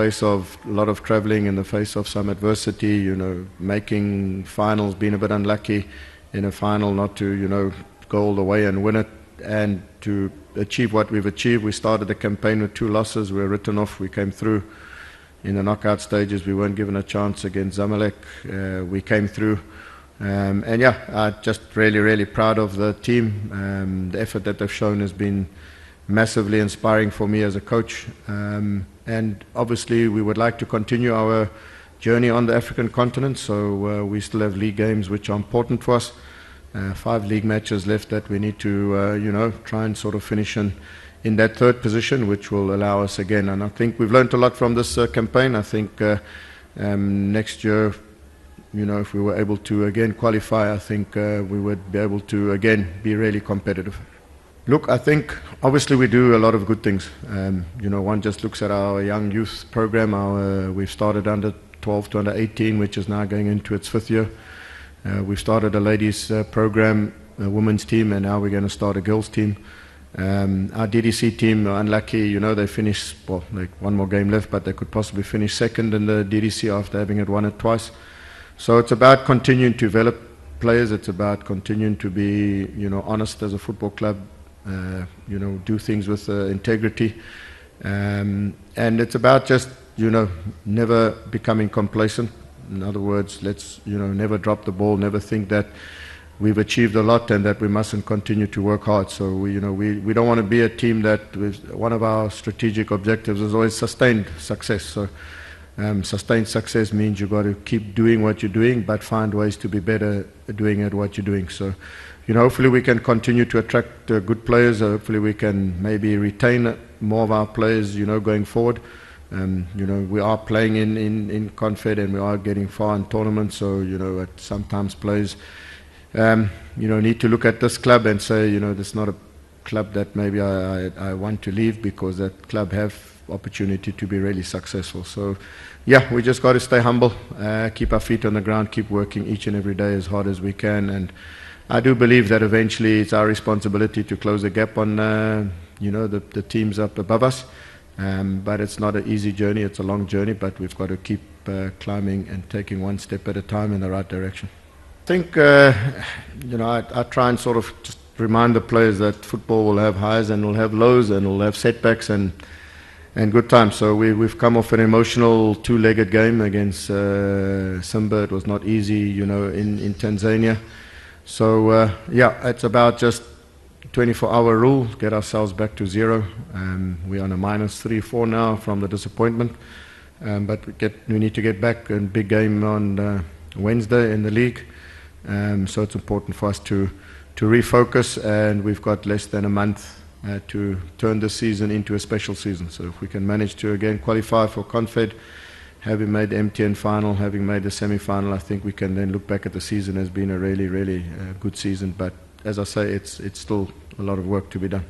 Face of a lot of travelling, in the face of some adversity, making finals, being a bit unlucky in a final not to, go all the way and win it, and to achieve what we've achieved. We started the campaign with 2 losses. We were written off. We came through in the knockout stages. We weren't given a chance against Zamalek. We came through. I'm just really, really proud of the team. The effort that they've shown has been massively inspiring for me as a coach. And obviously we would like to continue our journey on the African continent, so we still have league games which are important for us. 5 league matches left that we need to try and sort of finish in that 3rd position, which will allow us again. And I think we've learned a lot from this campaign. I think next year, if we were able to again qualify, I think we would be able to again be really competitive. Look, I think obviously we do a lot of good things. One just looks at our young youth program. We've started under 12 to under 18, which is now going into its 5th year. We've started a ladies program, a women's team, and now we're going to start a girls team. Our DDC team are unlucky, they finished, like 1 more game left, but they could possibly finish 2nd in the DDC after having won it twice. So it's about continuing to develop players. It's about continuing to be, honest as a football club. Do things with integrity, and it's about just never becoming complacent. In other words, let's never drop the ball, never think that we've achieved a lot and that we mustn't continue to work hard. So we don't want to be a team that one of our strategic objectives is always sustained success. So sustained success means you've got to keep doing what you're doing, but find ways to be better at doing at what you're doing. So hopefully we can continue to attract good players. Hopefully we can maybe retain more of our players, going forward. We are playing in Confed, and we are getting far in tournaments. So, sometimes players, need to look at this club and say, this is not a club that maybe I want to leave, because that club have opportunity to be really successful. So, we just got to stay humble, keep our feet on the ground, keep working each and every day as hard as we can. And I do believe that eventually it's our responsibility to close the gap on, the teams up above us. But it's not an easy journey. It's a long journey, but we've got to keep climbing and taking one step at a time in the right direction. I think, I try and sort of just remind the players that football will have highs and will have lows and will have setbacks and good times. So we've come off an emotional 2-legged game against Simba. It was not easy, in Tanzania. So, it's about just 24-hour rule, get ourselves back to 0. We're on a -3-4 now from the disappointment. But we need to get back, and big game on Wednesday in the league. So it's important for us to refocus, and we've got less than a month to turn this season into a special season. So if we can manage to again qualify for Confed, having made the MTN final, having made the semi-final, I think we can then look back at the season as being a really, really good season. But as I say, it's still a lot of work to be done.